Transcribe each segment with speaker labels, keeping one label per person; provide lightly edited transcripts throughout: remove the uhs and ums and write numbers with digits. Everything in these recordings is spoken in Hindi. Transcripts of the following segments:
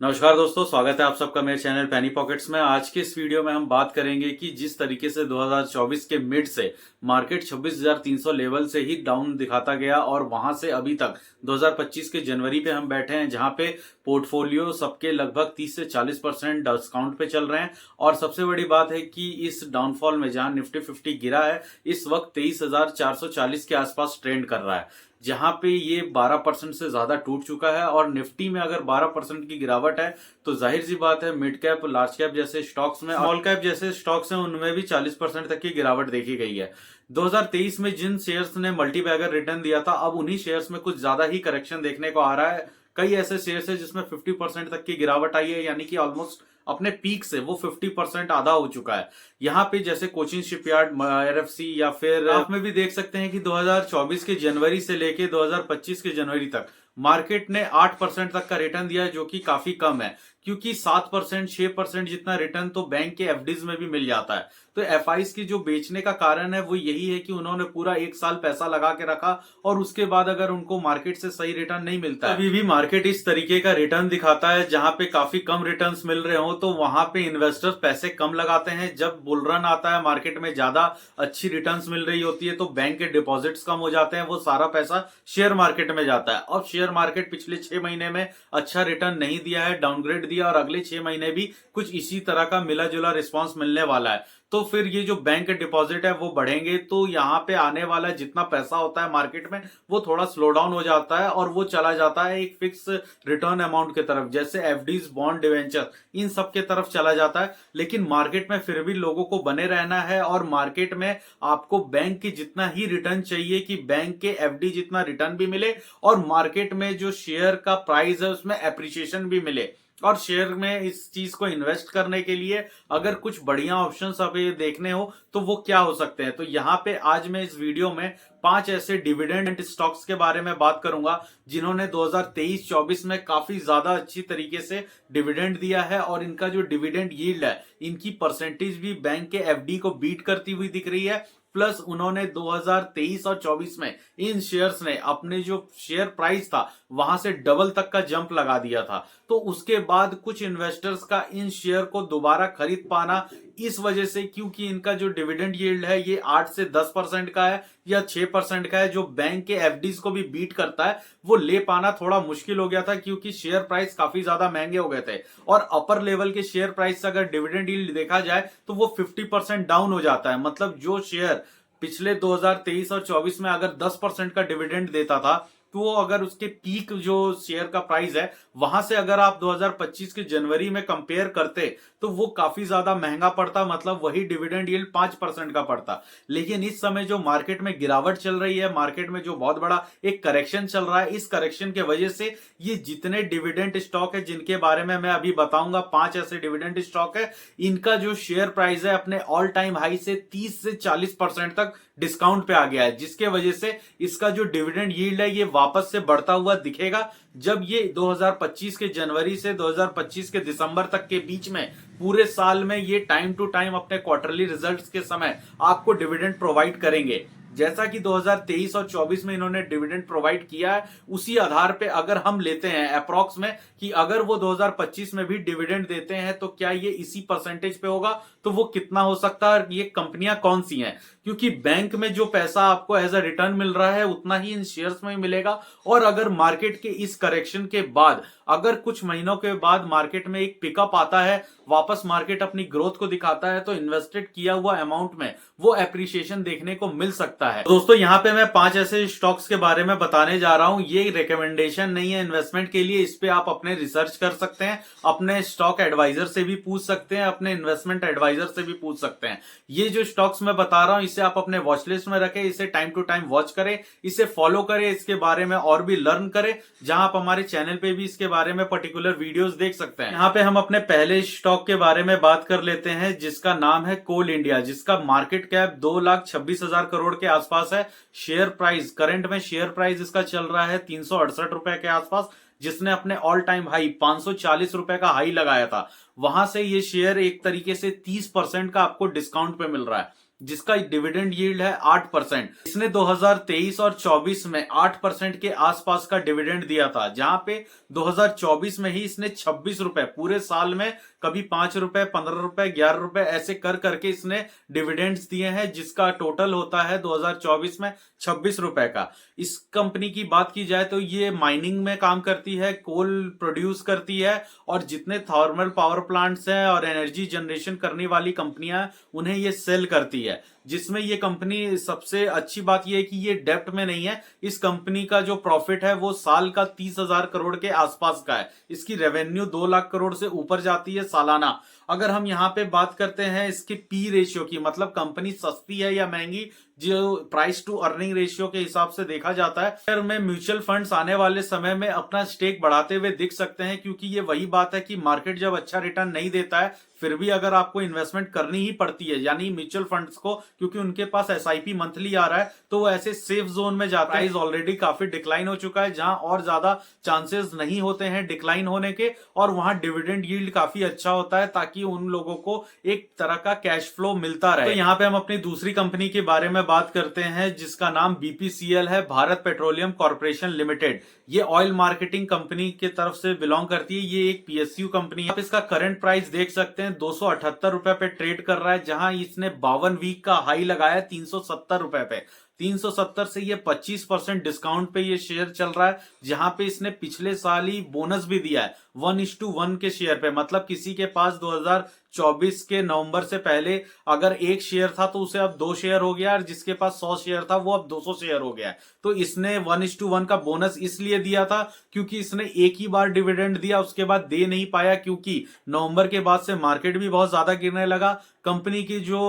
Speaker 1: नमस्कार दोस्तों, स्वागत है आप सबका मेरे चैनल पैनी पॉकेट्स में। आज के इस वीडियो में हम बात करेंगे कि जिस तरीके से 2024 के मिड से मार्केट 26,300 लेवल से ही डाउन दिखाता गया और वहां से अभी तक 2025 के जनवरी पे हम बैठे हैं, जहां पे पोर्टफोलियो सबके लगभग 30 से 40% डिस्काउंट पे चल रहे हैं। और सबसे बड़ी बात है कि इस डाउनफॉल में जहां निफ्टी 50 गिरा है, इस वक्त 23,440 के आसपास ट्रेंड कर रहा है, जहां पे ये 12% से ज्यादा टूट चुका है। और निफ्टी में अगर 12% की गिरावट है तो जाहिर सी बात है मिड कैप, लार्ज कैप जैसे स्टॉक्स में, स्मॉल कैप जैसे स्टॉक्स हैं, उनमें भी 40% तक की गिरावट देखी गई है। 2023 में जिन शेयर्स ने मल्टी बैगर रिटर्न दिया था, अब उन्हीं शेयर्स में कुछ ज्यादा ही करेक्शन देखने को आ रहा है। कई ऐसे शेयर्स है जिसमें 50% तक की गिरावट आई है, यानी कि ऑलमोस्ट अपने पीक से वो 50% आधा हो चुका है। यहाँ पे जैसे कोचिन शिपयार्ड, आरएफसी, या फिर आप में भी देख सकते हैं कि 2024 के जनवरी से लेके 2025 के जनवरी तक मार्केट ने 8% तक का रिटर्न दिया है, जो कि काफी कम है, क्योंकि 7% 6% जितना रिटर्न तो बैंक के एफडीज में भी मिल जाता है। तो एफआईज की जो बेचने का कारण है वो यही है कि उन्होंने पूरा एक साल पैसा लगा के रखा और उसके बाद अगर उनको मार्केट से सही रिटर्न नहीं मिलता है, अभी भी मार्केट इस तरीके का रिटर्न दिखाता है जहां पे काफी कम रिटर्न्स मिल रहे हो, तो वहां पे इन्वेस्टर्स पैसे कम लगाते हैं। जब बुल रन आता है, मार्केट में ज्यादा अच्छी रिटर्न्स मिल रही होती है, तो बैंक के डिपॉजिट्स कम हो जाते हैं, वो सारा पैसा शेयर मार्केट में जाता है। और शेयर मार्केट पिछले 6 महीने में अच्छा रिटर्न नहीं दिया है, डाउनग्रेड दिया, और अगले 6 महीने भी कुछ इसी तरह का मिला जुला रिस्पॉन्स मिलने वाला है। तो फिर ये जो बैंक के डिपॉजिट है वो बढ़ेंगे, तो यहाँ पे आने वाला जितना पैसा होता है मार्केट में वो थोड़ा स्लो डाउन हो जाता है और वो चला जाता है एक फिक्स रिटर्न अमाउंट की तरफ, जैसे एफडीज, बॉन्ड, डिवेंचर, इन सब के तरफ चला जाता है। लेकिन मार्केट में फिर भी लोगों को बने रहना है और मार्केट में आपको बैंक की जितना ही रिटर्न चाहिए कि बैंक के एफडी जितना रिटर्न भी मिले और मार्केट में जो शेयर का प्राइस है उसमें एप्रिसिएशन भी मिले। और शेयर में इस चीज को इन्वेस्ट करने के लिए अगर कुछ बढ़िया ऑप्शंस अभी देखने हो तो वो क्या हो सकते हैं, तो यहाँ पे आज मैं इस वीडियो में 5 ऐसे डिविडेंड स्टॉक्स के बारे में बात करूंगा जिन्होंने 2023-24 में काफी ज्यादा अच्छी तरीके से डिविडेंड दिया है, और इनका जो डिविडेंड यील्ड है, इनकी परसेंटेज भी बैंक के एफडी को बीट करती हुई दिख रही है। प्लस उन्होंने 2023 और 24 में इन शेयर्स ने अपने जो शेयर प्राइस था वहां से डबल तक का जंप लगा दिया था। तो उसके बाद कुछ इन्वेस्टर्स का इन शेयर को दोबारा खरीद पाना इस वजह से, क्योंकि इनका जो डिविडेंड यील्ड है ये 8 से 10% का है या 6% का है, जो बैंक के एफडीज को भी बीट करता है, वो ले पाना थोड़ा मुश्किल हो गया था क्योंकि शेयर प्राइस काफी ज्यादा महंगे हो गए थे। और अपर लेवल के शेयर प्राइस से अगर डिविडेंड यील्ड देखा जाए तो वो 50% डाउन हो जाता है। मतलब जो शेयर पिछले 2023 और 24 में अगर 10% का डिविडेंड देता था, तो वो अगर उसके पीक जो शेयर का प्राइस है वहां से अगर आप 2025 के जनवरी में कंपेयर करते तो वो काफी ज्यादा महंगा पड़ता, मतलब वही डिविडेंड यील्ड 5% का पड़ता। लेकिन इस समय जो मार्केट में गिरावट चल रही है, मार्केट में जो बहुत बड़ा एक करेक्शन चल रहा है, इस करेक्शन के वजह से ये जितने डिविडेंड स्टॉक है जिनके बारे में मैं अभी बताऊंगा, 5 ऐसे डिविडेंड स्टॉक है, इनका जो शेयर प्राइस है अपने ऑल टाइम हाई से 30 से 40% तक डिस्काउंट पे आ गया है, जिसके वजह से इसका जो डिविडेंड यील्ड है ये वापस से बढ़ता हुआ दिखेगा जब ये 2025 के जनवरी से 2025 के दिसंबर तक के बीच में पूरे साल में ये टाइम टू टाइम अपने क्वार्टरली रिजल्ट्स के समय आपको डिविडेंड प्रोवाइड करेंगे। जैसा कि 2023 और 24 में इन्होंने डिविडेंड प्रोवाइड किया है, उसी आधार पे अगर हम लेते हैं अप्रॉक्स में कि अगर वो 2025 में भी डिविडेंड देते हैं तो क्या ये इसी परसेंटेज पे होगा, तो वो कितना हो सकता है, ये कंपनियां कौन सी हैं, क्योंकि बैंक में जो पैसा आपको एज अ रिटर्न मिल रहा है उतना ही इन शेयर्स में मिलेगा। और अगर मार्केट के इस करेक्शन के बाद अगर कुछ महीनों के बाद मार्केट में एक पिकअप आता है, वापस मार्केट अपनी ग्रोथ को दिखाता है, तो इन्वेस्टेड किया हुआ अमाउंट में वो एप्रिसिएशन देखने को मिल सकता है। दोस्तों यहाँ पे मैं 5 ऐसे स्टॉक्स के बारे में बताने जा रहा हूं, ये रिकमेंडेशन नहीं है इन्वेस्टमेंट के लिए, इस पे आप अपने रिसर्च कर सकते हैं, अपने स्टॉक एडवाइजर से भी पूछ सकते हैं, अपने इन्वेस्टमेंट एडवाइजर से भी पूछ सकते हैं। ये जो स्टॉक्स मैं बता रहा हूं इसे आप अपने वॉच लिस्ट में रखें, इसे टाइम टू टाइम वॉच करें, इसे फॉलो करें, इसके बारे में और भी लर्न करें, जहां आप हमारे चैनल पे भी इसके बारे में पर्टिकुलर वीडियोस देख सकते हैं। यहाँ पे हम अपने पहले स्टॉक के बारे में बात कर लेते हैं, जिसका नाम है कोल इंडिया, जिसका मार्केट कैप 2,26,000 करोड़ के आसपास है। शेयर प्राइस करंट में शेयर प्राइस इसका चल रहा है 368 रुपए के आसपास, जिसने अपने ऑल टाइम हाई 540 रुपए का हाई लगाया था, वहां से ये शेयर एक तरीके से 30% का आपको डिस्काउंट पे मिल रहा है। जिसका डिविडेंड यील्ड है 8%। इसने 2023 और 24 में 8% के आसपास का डिविडेंड दिया था, जहां पे 2024 में ही इसने 26 रुपए पूरे साल में, कभी 5 रुपए, 15 रुपए, 11 रुपए ऐसे कर करके इसने डिविडेंड्स दिए हैं, जिसका टोटल होता है 2024 में 26 रुपए का। इस कंपनी की बात की जाए तो ये माइनिंग में काम करती है, कोल प्रोड्यूस करती है, और जितने थर्मल पावर प्लांट्स हैं और एनर्जी जनरेशन करने वाली कंपनियां उन्हें ये सेल करती है। जिसमें ये कंपनी, सबसे अच्छी बात ये है कि ये डेप्ट में नहीं है। इस कंपनी का जो प्रॉफिट है वो साल का 30,000 करोड़ के आसपास का है। इसकी रेवेन्यू 2 लाख करोड़ से ऊपर जाती है सालाना। अगर हम यहाँ पे बात करते हैं इसके पी रेशियो की, मतलब कंपनी सस्ती है या महंगी, जो प्राइस टू अर्निंग रेशियो के हिसाब से देखा जाता है, शेयर में म्यूचुअल फंड्स आने वाले समय में अपना स्टेक बढ़ाते हुए दिख सकते हैं, क्योंकि ये वही बात है कि मार्केट जब अच्छा रिटर्न नहीं देता है फिर भी अगर आपको इन्वेस्टमेंट करनी ही पड़ती है, यानी म्यूचुअल फंड्स को, क्योंकि उनके पास एसआईपी मंथली आ रहा है, तो वो ऐसे सेफ जोन में जाता है। ऑलरेडी काफी डिक्लाइन हो चुका है, जहां और ज्यादा चांसेस नहीं होते हैं डिक्लाइन होने के, और वहां डिविडेंड यील्ड काफी अच्छा होता है, ताकि उन लोगों को एक तरह का कैश फ्लो मिलता रहे। तो यहाँ पे हम अपनी दूसरी कंपनी के बारे में बात करते हैं, जिसका नाम बीपीसीएल है, भारत पेट्रोलियम कॉर्पोरेशन लिमिटेड। ये ऑयल मार्केटिंग कंपनी की तरफ से बिलोंग करती है। ये एक पीएसयू कंपनी है। आप इसका करंट प्राइस देख सकते हैं, 278 रुपए पे ट्रेड कर रहा है, जहां इसने 52 वीक का हाई लगाया 370 रुपए पे। 370 से ये 25% डिस्काउंट पे ये शेयर चल रहा है, जहां पे इसने पिछले साल ही बोनस भी दिया है 1:1 के शेयर पे। मतलब किसी के पास 2024 के नवंबर से पहले अगर 1 शेयर था तो उसे अब 2 शेयर हो गया, और जिसके पास 100 शेयर था वो अब 200 शेयर हो गया है। तो इसने 1:1 का बोनस इसलिए दिया था क्योंकि इसने एक ही बार डिविडेंड दिया, उसके बाद दे नहीं पाया, क्योंकि नवंबर के बाद से मार्केट भी बहुत ज्यादा गिरने लगा। कंपनी की जो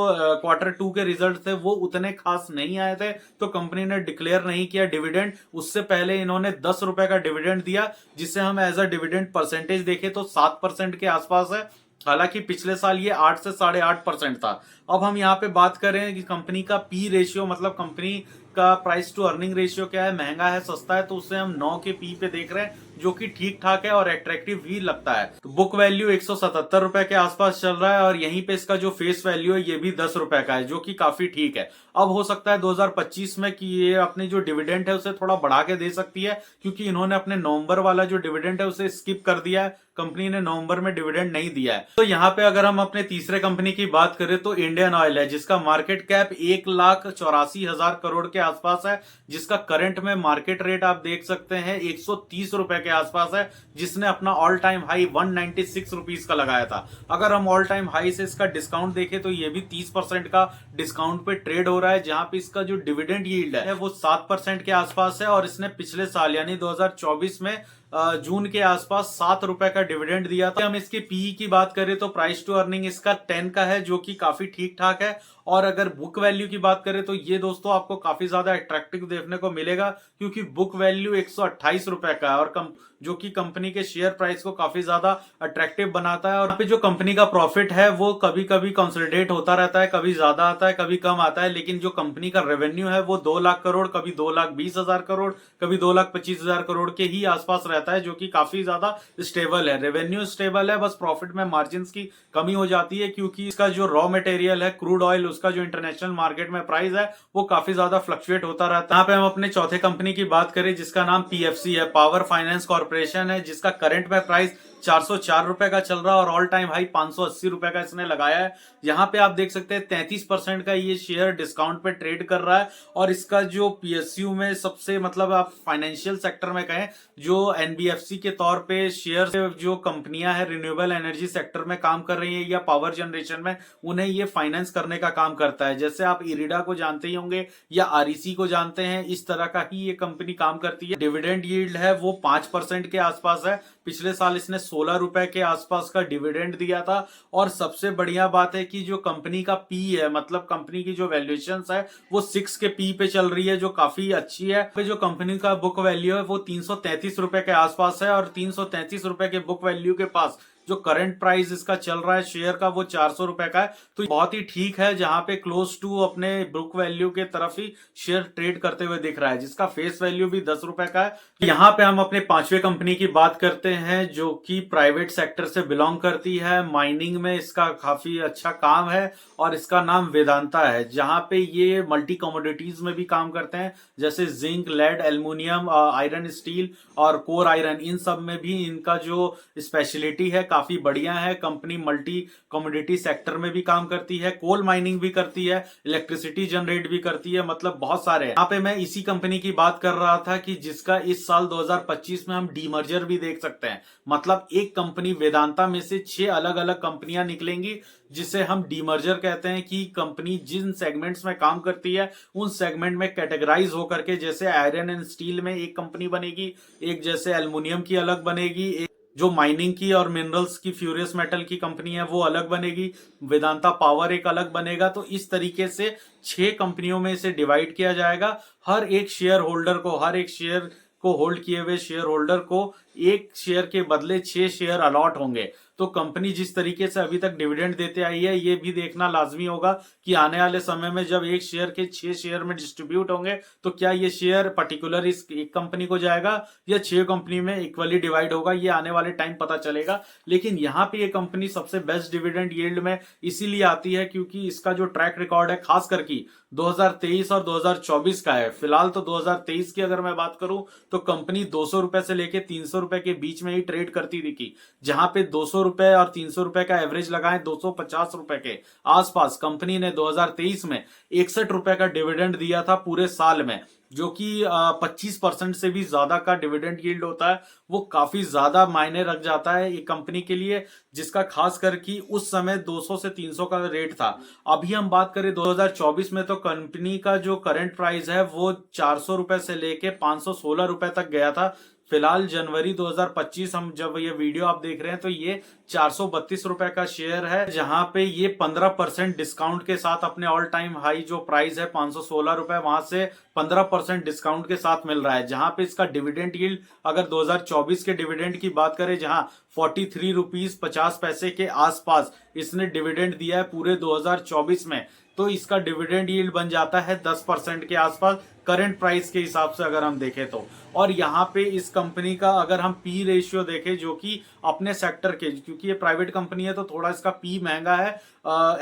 Speaker 1: Q2 के रिजल्ट थे वो उतने खास नहीं आए थे, तो कंपनी ने डिक्लेयर नहीं किया डिविडेंड। उससे पहले इन्होंने 10 रुपए का डिविडेंड दिया, जिसे हम एज अ डिविडेंड परसेंटेज देखें तो 7% के आसपास है। हालांकि पिछले साल ये 8 से 8.5% था। अब हम यहाँ पे बात करें कि कंपनी का पी रेशियो, मतलब कंपनी का प्राइस टू अर्निंग रेशियो क्या है, महंगा है सस्ता है, तो उसे हम 9 के पी पे देख रहे हैं, जो कि ठीक ठाक है और अट्रैक्टिव भी लगता है। तो बुक वैल्यू 177 रुपए के आसपास चल रहा है, और यहीं पे इसका जो फेस वैल्यू है ये भी 10 रुपए का है, जो कि काफी ठीक है। अब हो सकता है 2025 में कि ये अपने जो डिविडेंड है उसे थोड़ा बढ़ा के दे सकती है, क्योंकि इन्होंने अपने नवंबर वाला जो डिविडेंड है उसे स्किप कर दिया है। कंपनी ने नवंबर में डिविडेंड नहीं दिया है। तो यहाँ पे अगर हम अपने तीसरे कंपनी की बात करें तो इंडियन ऑयल है, जिसका मार्केट कैप 1,84,000 करोड़ के आसपास है, जिसका करंट में मार्केट रेट आप देख सकते हैं 130 रुपए के आसपास है, जिसने अपना ऑल टाइम हाई 196 रुपीज का लगाया था। अगर हम ऑल टाइम हाई से इसका डिस्काउंट देखें तो ये भी 30% का डिस्काउंट पे ट्रेड हो रहा है, जहां पे इसका जो डिविडेंड यील्ड है वो 7% के आसपास है, और इसने पिछले साल यानी 2024 में जून के आसपास 7 रुपए का डिविडेंड दिया था। हम इसके पीई की बात करें तो प्राइस टू अर्निंग इसका 10 का है, जो कि काफी ठीक ठाक है। और अगर बुक वैल्यू की बात करें तो ये दोस्तों आपको काफी ज्यादा अट्रैक्टिव देखने को मिलेगा, क्योंकि बुक वैल्यू 128 रुपए का है, और जो कि कंपनी के शेयर प्राइस को काफी ज्यादा अट्रैक्टिव बनाता है। और यहाँ पे जो कंपनी का प्रॉफिट है वो कभी कभी कंसोलिडेट होता रहता है, कभी ज्यादा आता है, कभी कम आता है, लेकिन जो कंपनी का रेवेन्यू है वो 2 लाख करोड़, कभी 2,20,000 करोड़, कभी 2,25,000 करोड़ के ही आसपास रहता है, जो कि काफी ज्यादा स्टेबल है। रेवेन्यू स्टेबल है, बस प्रॉफिट में मार्जिन की कमी हो जाती है, क्योंकि इसका जो रॉ मटेरियल है क्रूड ऑयल, उसका जो इंटरनेशनल मार्केट में प्राइस है वो काफी ज्यादा फ्लक्चुएट होता रहता है। यहाँ पे हम अपने चौथे कंपनी की बात करें, जिसका नाम पीएफसी है, पावर फाइनेंस कॉर्पोरेशन है, जिसका करंट में प्राइस 404 रुपए का चल रहा है, और ऑल टाइम हाई 580 रुपए का इसने लगाया है। यहाँ पे आप देख सकते हैं 33% का ये शेयर डिस्काउंट पे ट्रेड कर रहा है, और इसका जो पीएसयू में सबसे, मतलब आप फाइनेंशियल सेक्टर में कहें, जो एनबीएफसी के तौर पे शेयर, जो कंपनियां हैं रिन्यूएबल एनर्जी सेक्टर में काम कर रही है या पावर जनरेशन में, उन्हें ये फाइनेंस करने का काम करता है। जैसे आप इरिडा को जानते ही होंगे या आरईसी को जानते हैं, इस तरह का ही ये कंपनी काम करती है। डिविडेंड यील्ड है वो 5% के आसपास है। पिछले साल इसने 16 रुपए के आसपास का डिविडेंड दिया था। और सबसे बढ़िया बात है कि जो कंपनी का पी है, मतलब कंपनी की जो वैल्यूएशन है वो 6 के पी पे चल रही है, जो काफी अच्छी है। जो कंपनी का बुक वैल्यू है वो 333 रुपए के आसपास है, और 333 रुपए के बुक वैल्यू के पास जो करंट प्राइस इसका चल रहा है शेयर का वो 400 रुपए का है, तो बहुत ही ठीक है, जहां पे क्लोज टू अपने बुक वैल्यू के तरफ ही शेयर ट्रेड करते हुए दिख रहा है, जिसका फेस वैल्यू भी 10 रुपए का है। यहाँ पे हम अपने पांचवें कंपनी की बात करते हैं जो कि प्राइवेट सेक्टर से बिलोंग करती है, माइनिंग में इसका काफी अच्छा काम है और इसका नाम वेदांता है, जहां पे ये मल्टी कमोडिटीज में भी काम करते हैं, जैसे zinc, lead, aluminium, iron, steel और कोर आयरन, इन सब में भी इनका जो स्पेशलिटी है काफी बढ़िया है। कंपनी मल्टी कमोडिटी सेक्टर में भी काम करती है, कोल माइनिंग भी करती है, इलेक्ट्रिसिटी जनरेट भी करती है, मतलब बहुत सारे। यहाँ पे मैं इसी कंपनी की बात कर रहा था कि जिसका इस साल 2025 में हम डीमर्जर भी देख सकते हैं, मतलब एक कंपनी वेदांता में से 6 अलग अलग कंपनियां निकलेंगी, जिसे हम डीमर्जर कहते हैं कि कंपनी जिन सेगमेंट्स में काम करती है उन सेगमेंट में कैटेगराइज होकर के, जैसे आयरन एंड स्टील में एक कंपनी बनेगी, एक जैसे एल्युमिनियम की अलग बनेगी, एक जो माइनिंग की और मिनरल्स की फ्यूरियस मेटल की कंपनी है वो अलग बनेगी, वेदांता पावर एक अलग बनेगा। तो इस तरीके से 6 कंपनियों में इसे डिवाइड किया जाएगा। हर एक शेयर होल्डर को, हर एक शेयर को होल्ड किए हुए शेयर होल्डर को एक शेयर के बदले 6 शेयर अलॉट होंगे। तो कंपनी जिस तरीके से अभी तक डिविडेंड देते आई है, ये भी देखना लाजमी होगा कि आने वाले समय में जब एक शेयर के 6 शेयर में डिस्ट्रीब्यूट होंगे तो क्या ये शेयर पर्टिकुलर इस एक कंपनी को जाएगा या 6 कंपनी में इक्वली डिवाइड होगा, ये आने वाले टाइम पता चलेगा। लेकिन यहाँ पे ये कंपनी सबसे बेस्ट डिविडेंड यील्ड में इसीलिए आती है क्योंकि इसका जो ट्रैक रिकॉर्ड है खास करके 2023 और 2024 का है। फिलहाल तो 2023 की अगर मैं बात करूं तो कंपनी 200 रुपए से लेके 300 रुपए के बीच में ही ट्रेड करती दिखी, जहां पे 200 रुपए और 300 रुपए का एवरेज लगाएं 250 रुपए के आसपास। कंपनी ने 2023 में 61 रुपए का डिविडेंड दिया था पूरे साल में, जो कि 25% से भी ज्यादा का डिविडेंड यील्ड होता है। वो काफी ज्यादा मायने रख जाता है एक कंपनी के लिए, जिसका खास करके उस समय 200 से 300 का रेट था। अभी हम बात करें 2024 में तो कंपनी का जो करंट प्राइस है वो 400 रुपए से लेके 516 रुपए तक गया था। फिलहाल जनवरी 2025 हम जब ये वीडियो आप देख रहे हैं तो ये 432 रुपए का शेयर है, जहां पे ये 15% डिस्काउंट के साथ अपने ऑल टाइम हाई जो प्राइस है 516 रुपए, वहां से 15% डिस्काउंट के साथ मिल रहा है। जहां पे इसका डिविडेंड यील्ड अगर 2024 के डिविडेंड की बात करें, जहां 43 रुपीज 50 पैसे के आसपास इसने डिविडेंड दिया है पूरे 2024 में, तो इसका डिविडेंड यील्ड बन जाता है 10% के आसपास करंट प्राइस के हिसाब से अगर हम देखें तो। और यहाँ पे इस कंपनी का अगर हम पी रेशियो देखें, जो कि अपने सेक्टर के, क्योंकि ये प्राइवेट कंपनी है तो थोड़ा इसका पी महंगा है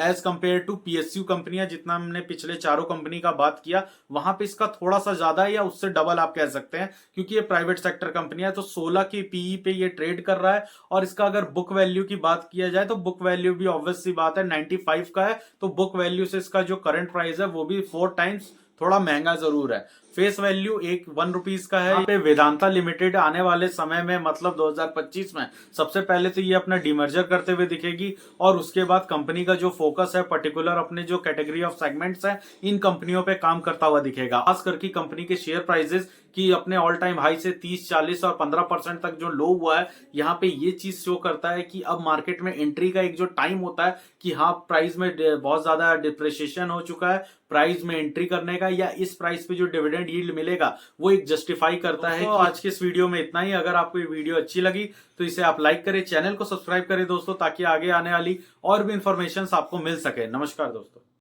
Speaker 1: एज कंपेयर टू पीएसयू कंपनियां, जितना हमने पिछले चारों कंपनी का बात किया वहां पे इसका थोड़ा सा ज्यादा है या उससे डबल आप कह सकते हैं, क्योंकि ये प्राइवेट सेक्टर कंपनी है। तो 16 की पीई पे ये ट्रेड कर रहा है। और इसका अगर बुक वैल्यू की बात किया जाए तो बुक वैल्यू भी ऑब्वियस सी बात है 95 का है, तो बुक वैल्यू से इसका जो करंट प्राइस है वो भी 4 टाइम्स थोड़ा महंगा जरूर है। फेस वैल्यू एक 1 रुपीज का है। यहाँ पे वेदांता लिमिटेड आने वाले समय में मतलब 2025 में सबसे पहले तो ये अपना डीमर्जर करते हुए दिखेगी, और उसके बाद कंपनी का जो फोकस है पर्टिकुलर अपने जो कैटेगरी ऑफ सेगमेंट्स है इन कंपनियों पे काम करता हुआ दिखेगा। खास करके कंपनी के शेयर प्राइसेस की अपने ऑल टाइम हाई से 30, 40 और 15% तक जो लो हुआ है, यहाँ पे ये चीज शो करता है कि अब मार्केट में एंट्री का एक जो टाइम होता है कि हाँ प्राइस में बहुत ज्यादा डिप्रिसिएशन हो चुका है, प्राइस में एंट्री करने का या इस प्राइस पे जो डिविडेंड यील्ड मिलेगा वो एक जस्टिफाई करता है। तो आज के इस वीडियो में इतना ही। अगर आपको ये वीडियो अच्छी लगी तो इसे आप लाइक करें, चैनल को सब्सक्राइब करें दोस्तों, ताकि आगे आने वाली और भी इंफॉर्मेशन आपको मिल सके। नमस्कार दोस्तों।